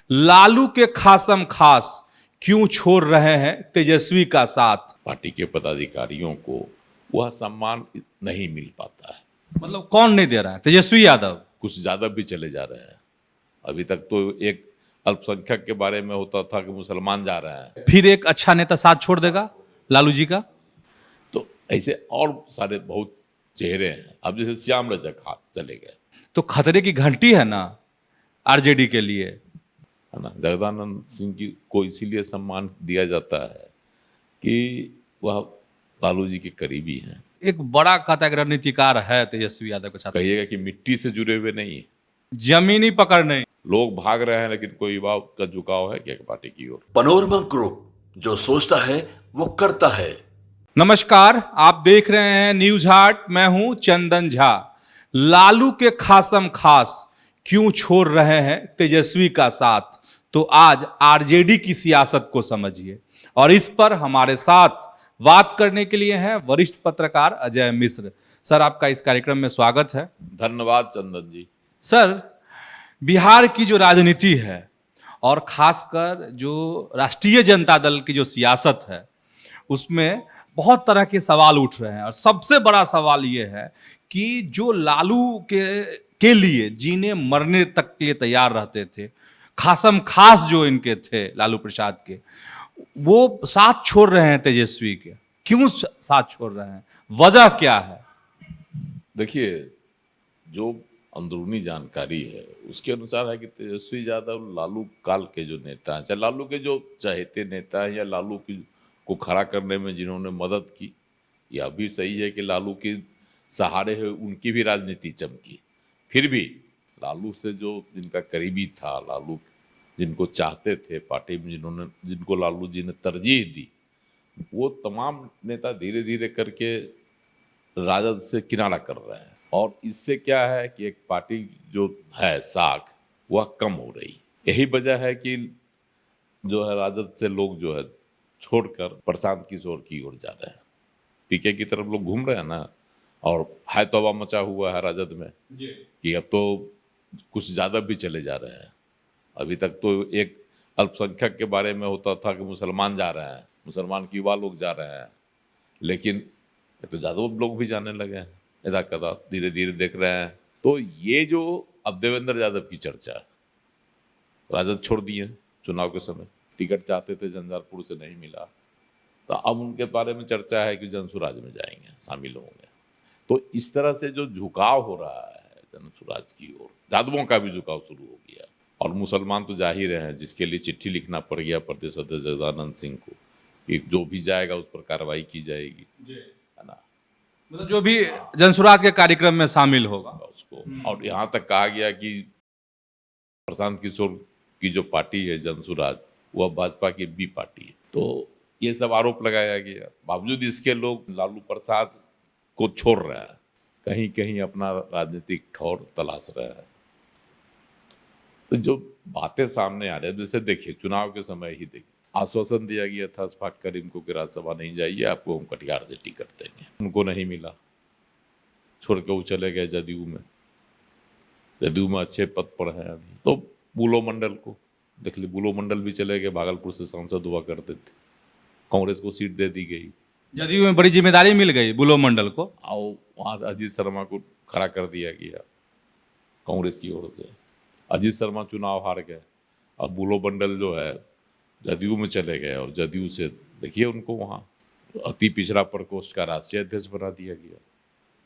लालू के खासम खास क्यों छोड़ रहे हैं तेजस्वी का साथ। पार्टी के पदाधिकारियों को वह सम्मान नहीं मिल पाता है। मतलब कौन नहीं दे रहा है? तेजस्वी यादव। कुछ ज्यादा भी चले जा रहे हैं। अभी तक तो एक अल्पसंख्यक के बारे में होता था कि मुसलमान जा रहे हैं, फिर एक अच्छा नेता साथ छोड़ देगा लालू जी का। तो ऐसे और सारे बहुत चेहरे हैं। अब जैसे श्याम रजक हाथ चले गए, तो खतरे की घंटी है ना आरजेडी के लिए। है ना। जगदानंद सिंह की को इसीलिए सम्मान दिया जाता है कि वह लालू जी के करीबी हैं। एक बड़ा कहता है रणनीतिकार है तेजस्वी यादव के साथ। कहिएगा कि मिट्टी से जुड़े हुए नहीं है। जमीनी पकड़ नहीं। लोग भाग रहे हैं, लेकिन कोई युवा का झुकाव है क्या पार्टी की ओर? पनोरमा ग्रुप, जो सोचता है वो करता है। नमस्कार, आप देख रहे हैं न्यूज हाट। मैं हूं चंदन झा। लालू के खासम खास क्यों छोड़ रहे हैं तेजस्वी का साथ, तो आज आरजेडी की सियासत को समझिए। और इस पर हमारे साथ बात करने के लिए हैं वरिष्ठ पत्रकार अजय मिश्र। सर, आपका इस कार्यक्रम में स्वागत है। धन्यवाद चंदन जी। सर, बिहार की जो राजनीति है और खासकर जो राष्ट्रीय जनता दल की जो सियासत है, उसमें बहुत तरह के सवाल उठ रहे हैं। और सबसे बड़ा सवाल ये है कि जो लालू के लिए जीने मरने तक के लिए तैयार रहते थे, खासम खास जो इनके थे लालू प्रसाद के, वो साथ छोड़ रहे हैं तेजस्वी के। क्यों साथ छोड़ रहे हैं? वजह क्या है? देखिए, जो अंदरूनी जानकारी है उसके अनुसार है कि तेजस्वी यादव लालू काल के जो नेता हैं, चाहे लालू के जो चहेते नेता हैं या लालू की को खड़ा करने में जिन्होंने मदद की, यह भी सही है कि लालू के सहारे है उनकी भी राजनीति चमकी। फिर भी लालू से जो जिनका करीबी था, लालू जिनको चाहते थे पार्टी में, जिनको लालू जी ने तरजीह दी, वो तमाम नेता धीरे धीरे करके राजद से किनारा कर रहे हैं। और इससे क्या है कि एक पार्टी जो है साख, वह कम हो रही। यही वजह है कि जो है राजद से लोग जो है छोड़कर प्रशांत किशोर की ओर जा रहे हैं, पीके की तरफ लोग घूम रहे हैं ना। और है तौबा मचा हुआ है राजद में कि अब तो कुछ ज़्यादा भी चले जा रहे हैं। अभी तक तो एक अल्पसंख्यक के बारे में होता था कि मुसलमान जा रहे हैं, मुसलमान की युवा लोग जा रहे हैं, लेकिन तो ज़्यादा लोग भी जाने लगे हैं। यदा कदा धीरे धीरे देख रहे हैं। तो ये जो अब देवेंद्र यादव की चर्चा है, राजद छोड़ दिए चुनाव के समय, टिकट चाहते थे, झंझारपुर से नहीं मिला, तो अब उनके बारे में चर्चा है कि जनसुराज में जाएंगे, शामिल होंगे। तो इस तरह से जो झुकाव हो रहा है जनसुराज की ओर, यादवों का भी झुकाव शुरू हो गया। और मुसलमान तो जा ही रहे हैं, जिसके लिए चिट्ठी लिखना पड़ गया प्रदेश अध्यक्ष जगदानंद सिंह को कि जो भी जाएगा उस पर कार्रवाई की जाएगी, है ना। मतलब जो भी जनसुराज के कार्यक्रम में शामिल होगा उसको। और यहाँ तक कहा गया कि प्रशांत किशोर की जो पार्टी है जनसुराज, वह भाजपा की बी पार्टी है। तो ये सब आरोप लगाया गया। बावजूद इसके लोग लालू प्रसाद को छोड़ रहे हैं, कहीं कहीं अपना राजनीतिक ठौर तलाश रहे हैं। तो जो बातें सामने आ रही है, जैसे देखिए चुनाव के समय ही देखिए, आश्वासन दिया गया था अशफाक करीम को कि राज्यसभा नहीं जाइए, आपको हम कटिहार से टिकट देंगे। उनको नहीं मिला, छोड़ के वो चले गए जदयू में। जदयू में अच्छे पद पर हैं अभी। तो बुलो मंडल को देख ली, बुलो मंडल भी चले गए, भागलपुर से सांसद हुआ करते थे, कांग्रेस को सीट दे दी गई। जदयू में बड़ी जिम्मेदारी मिल गई बुलो मंडल को। आओ वहाँ से अजीत शर्मा को खड़ा कर दिया गया कांग्रेस की ओर से। अजीत शर्मा चुनाव हार गए, अब बुलो मंडल जो है जदयू में चले गए। और जदयू से देखिए उनको वहाँ अति पिछड़ा प्रकोष्ठ का राष्ट्रीय अध्यक्ष बना दिया गया,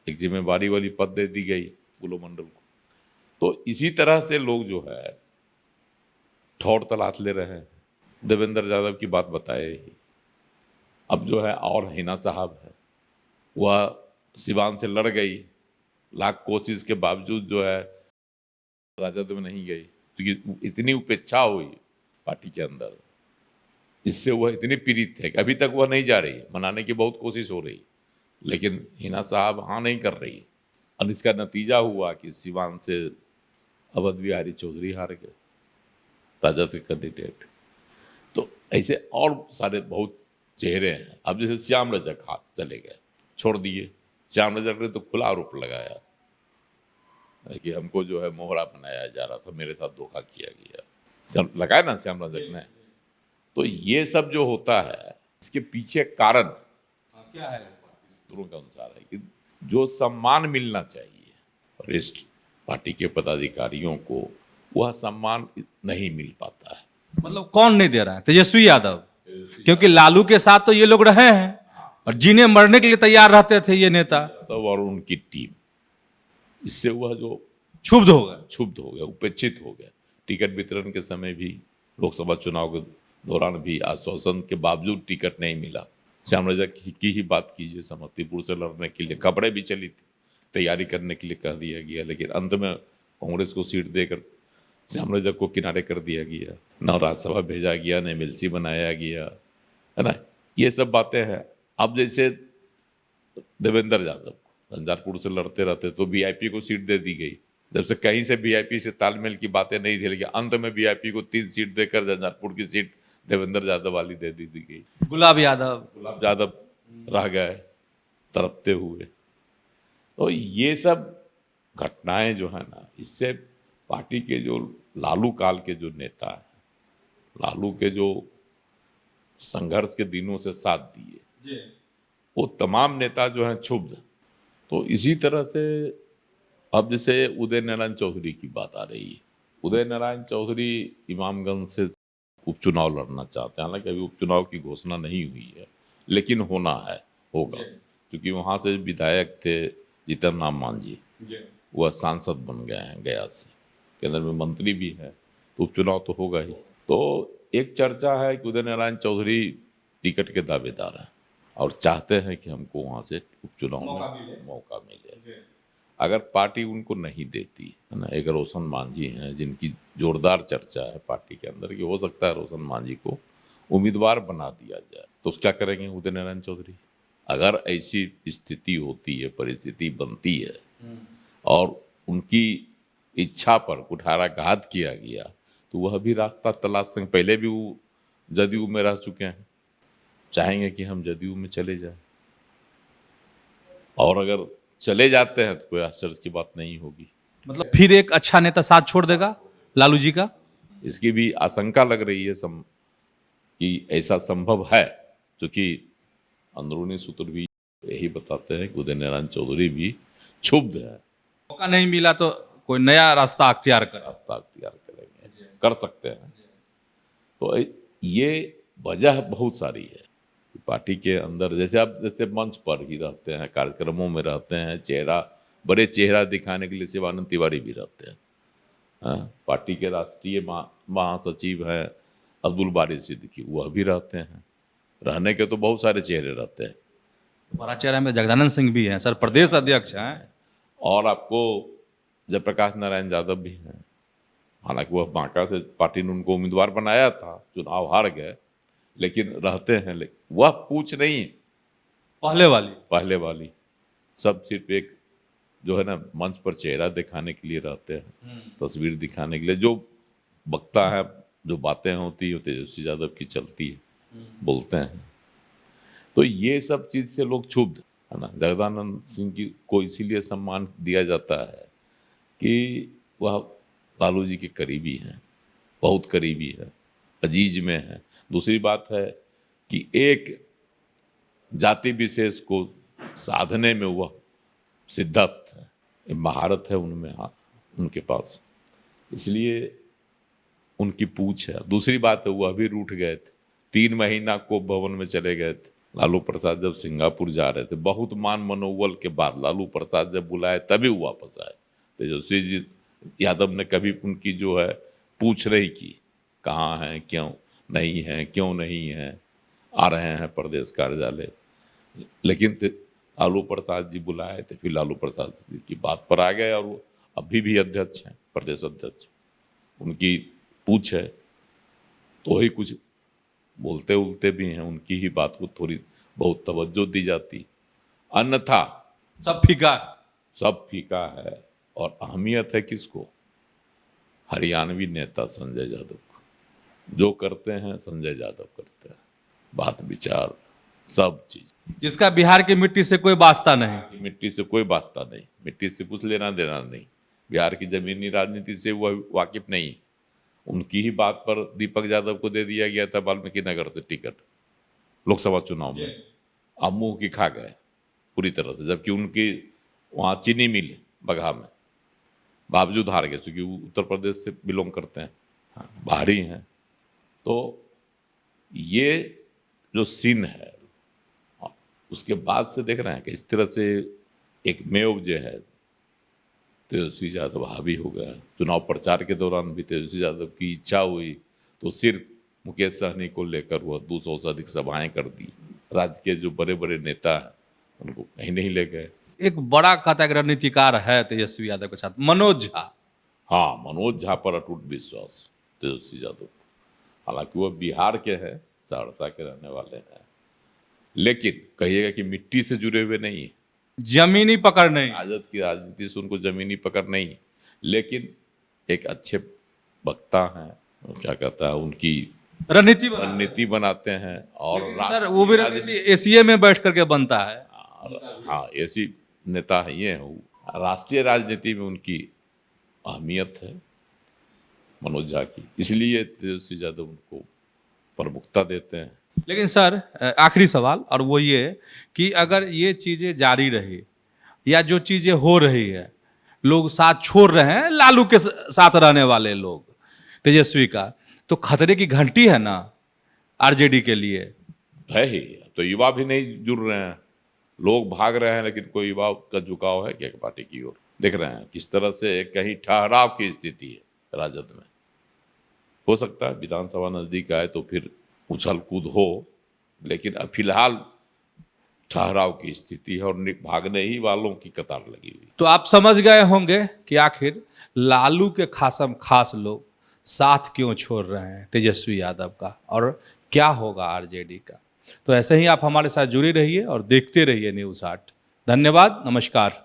एक जिम्मेवारी वाली पद दे दी गई बुलो मंडल को। तो इसी तरह से लोग जो है ठौर तलाश ले रहे हैं। देवेंद्र यादव की बात बताए ही। अब जो है और हिना साहब है, वह सिवान से लड़ गई, लाख कोशिश के बावजूद जो है राजद में नहीं गई, क्योंकि इतनी उपेक्षा हुई पार्टी के अंदर, इससे वह इतनी पीड़ित है कि अभी तक वह नहीं जा रही है। मनाने की बहुत कोशिश हो रही, लेकिन हिना साहब हाँ नहीं कर रही। और इसका नतीजा हुआ कि सिवान से अवध बिहारी चौधरी हार गए, राजद के कैंडिडेट। तो ऐसे और सारे बहुत चेहरे हैं। अब जैसे श्याम रजक हाथ चले गए, छोड़ दिए। श्याम रजक ने तो खुला आरोप लगाया कि हमको जो है मोहरा बनाया जा रहा था, मेरे साथ धोखा किया गया। लगाया ना श्याम रजक ने। तो ये सब जो होता है इसके पीछे कारण क्या है? सूत्रों के अनुसार है कि जो सम्मान मिलना चाहिए वरिष्ठ पार्टी के पदाधिकारियों को, वह सम्मान नहीं मिल पाता है। मतलब कौन नहीं दे रहा है? तेजस्वी यादव, क्योंकि लालू के साथ तो ये लोग रहे हैं और जीने मरने के लिए तैयार रहते थे ये नेता। तो और उनकी टीम, इससे वह जो क्षुब्ध हो गए। उपेक्षित हो गया। टिकट वितरण के समय भी, लोकसभा चुनाव के दौरान भी आश्वासन के बावजूद टिकट नहीं मिला। श्याम रजक की ही बात कीजिए, समस्तीपुर से लड़ने के लिए खबरें भी चली थी, तैयारी करने के लिए कह दिया गया, लेकिन अंत में कांग्रेस को सीट देकर श्याम रजक को किनारे कर दिया गया। न राज्यसभा भेजा गया, न एमएलसी बनाया गया, है ना। ये सब बातें हैं। अब जैसे देवेंद्र यादव झंझारपुर से लड़ते रहते तो वीआईपी को सीट दे दी गई, जब से कहीं से वीआईपी से तालमेल की बातें नहीं थी, लेकिन अंत में वीआईपी को 3 सीट देकर झंझारपुर की सीट देवेंद्र यादव वाली दे दी गई। गुलाब यादव रह गए तड़पते हुए। तो ये सब घटनाएं जो है ना, इससे पार्टी के जो लालू काल के जो नेता हैं, लालू के जो संघर्ष के दिनों से साथ दिए, वो तमाम नेता जो हैं क्षुब्ध। तो इसी तरह से अब जैसे उदय नारायण चौधरी की बात आ रही है। उदय नारायण चौधरी इमामगंज से उपचुनाव लड़ना चाहते हैं। हालांकि अभी उपचुनाव की घोषणा नहीं हुई है, लेकिन होगा, क्योंकि वहाँ से विधायक थे जीतन राम मांझी, वह सांसद बन गए हैं गया से, केंद्र में मंत्री भी है, तो उपचुनाव तो होगा ही। तो एक चर्चा है कि उदय नारायण चौधरी टिकट के दावेदार हैं और चाहते हैं कि हमको वहाँ से उपचुनाव में मौका मिले। अगर पार्टी उनको नहीं देती है ना, एक रोशन मांझी हैं जिनकी जोरदार चर्चा है पार्टी के अंदर कि हो सकता है रोशन मांझी को उम्मीदवार बना दिया जाए, तो क्या करेंगे उदय नारायण चौधरी? अगर ऐसी स्थिति होती है, परिस्थिति बनती है और उनकी इच्छा पर कुठाराघात किया गया, तो वह भी रास्ता तलाश सकते। पहले भी वो जदयू में रह चुके हैं, चाहेंगे कि हम जदयू में चले जाएं, और अगर चले जाते हैं तो कोई आश्चर्य की बात नहीं होगी। मतलब फिर एक अच्छा नेता साथ छोड़ देगा लालू जी का? इसकी भी आशंका लग रही है कि ऐसा संभव है, क्योंकि अंदरूनी सूत्र भी यही बताते हैं कि उदय नारायण चौधरी भी क्षुब्ध है। मौका नहीं मिला तो कोई नया रास्ता अख्तियार करेंगे, कर सकते हैं। तो ये वजह बहुत सारी है। पार्टी के अंदर जैसे मंच पर ही रहते हैं, कार्यक्रमों में रहते हैं, बड़े चेहरा दिखाने के लिए शिवानंद तिवारी भी रहते हैं। पार्टी के राष्ट्रीय महासचिव हैं अब्दुल बारी सिद्दीकी, वह भी रहते हैं। रहने के तो बहुत सारे चेहरे रहते हैं। बड़ा चेहरा में जगदानंद सिंह भी हैं सर, प्रदेश अध्यक्ष हैं, और आपको जयप्रकाश नारायण यादव भी हैं। हालांकि वह बांका से पार्टी ने उनको उम्मीदवार बनाया था, चुनाव हार गए, लेकिन रहते हैं। लेकिन वह पूछ नहीं, पहले वाली सब सिर्फ एक जो है ना मंच पर चेहरा दिखाने के लिए रहते हैं, तस्वीर दिखाने के लिए। जो वक्ता है, जो बातें होती है तेजस्वी यादव की चलती है, बोलते हैं। तो ये सब चीज से लोग क्षुब्ध है ना। जगदानंद सिंह की को इसीलिए सम्मान दिया जाता है कि वह लालू जी के करीबी हैं, बहुत करीबी है, अजीज में है। दूसरी बात है कि एक जाति विशेष को साधने में वह सिद्धस्त है, महारत है उनमें, उनके पास, इसलिए उनकी पूछ है। दूसरी बात है वह भी रूठ गए थे, 3 महीना को भवन में चले गए थे। लालू प्रसाद जब सिंगापुर जा रहे थे, बहुत मान मनोबल के बाद लालू प्रसाद जब बुलाए तभी वो वापस आए। तेजस्वी जी यादव ने कभी उनकी जो है पूछ रही की, कहाँ हैं, क्यों नहीं है, आ रहे हैं प्रदेश कार्यालय। लेकिन लालू प्रसाद जी बुलाए थे, फिर लालू प्रसाद जी की बात पर आ गए, और वो अभी भी अध्यक्ष हैं, प्रदेश अध्यक्ष। उनकी पूछ है तो ही कुछ बोलते उलते भी हैं, उनकी ही बात को थोड़ी बहुत तवज्जो दी जाती, अन्यथा सब फीका है। और अहमियत है किसको? हरियाणवी नेता संजय यादव को। जो करते हैं संजय यादव करते हैं, बात विचार सब चीज। जिसका बिहार की मिट्टी से कोई वास्ता नहीं, मिट्टी से कोई वास्ता नहीं, मिट्टी से कुछ लेना देना नहीं, बिहार की जमीनी राजनीति से वह वाकिफ नहीं। उनकी ही बात पर दीपक यादव को दे दिया गया था वाल्मीकि नगर से टिकट लोकसभा चुनाव में। अब मुंह की खा गए पूरी तरह से, जबकि उनकी वहाँ चीनी मिल बगहा में बावजूद हार गए, क्योंकि वो उत्तर प्रदेश से बिलोंग करते हैं, बाहरी हैं। तो ये जो सीन है उसके बाद से देख रहे हैं कि इस तरह से एक मेव जो है तेजस्वी यादव हावी हो गया। चुनाव प्रचार के दौरान भी तेजस्वी यादव की इच्छा हुई तो सिर्फ मुकेश सहनी को लेकर वह 200 से अधिक सभाएं कर दी। राज्य के जो बड़े बड़े नेता हैं उनको कहीं नहीं ले गए। एक बड़ा कहता है रणनीतिकार है तेजस्वी यादव के साथ, मनोज झा। हाँ, मनोज झा पर अटूट विश्वास तेजस्वी यादव। हालांकि वह बिहार के हैं, सहरसा के रहने वाले हैं, लेकिन कहिएगा कि मिट्टी से जुड़े हुए नहीं है, जमीनी पकड़ नहीं। राजद की राजनीति से उनको जमीनी पकड़ नहीं है, लेकिन एक अच्छे वक्ता हैं, क्या कहता है, उनकी रणनीति बनाते हैं। और सर वो भी रणनीति एसीए में बैठ करके बनता है। हाँ, ऐसी नेता है ये है। राष्ट्रीय राजनीति में उनकी अहमियत है मनोज झा की, इसलिए तेजस्वी यादव उनको प्रमुखता देते हैं। लेकिन सर आखिरी सवाल, और वो ये कि अगर ये चीज़ें जारी रही या जो चीज़ें हो रही है, लोग साथ छोड़ रहे हैं लालू के साथ रहने वाले लोग तेजस्वी का, तो खतरे की घंटी है ना आरजेडी के लिए। है ही, तो युवा भी नहीं जुड़ रहे हैं, लोग भाग रहे हैं, लेकिन कोई युवा का झुकाव है क्या पार्टी की ओर। देख रहे हैं किस तरह से कहीं ठहराव की स्थिति है राजद में। हो सकता है विधानसभा नजदीक आए तो फिर उछल कूद हो, लेकिन अब फिलहाल ठहराव की स्थिति है और भागने ही वालों की कतार लगी हुई। तो आप समझ गए होंगे कि आखिर लालू के खासम खास लोग साथ क्यों छोड़ रहे हैं तेजस्वी यादव का, और क्या होगा आरजेडी का। तो ऐसे ही आप हमारे साथ जुड़े रहिए और देखते रहिए न्यूज़ 8। धन्यवाद, नमस्कार।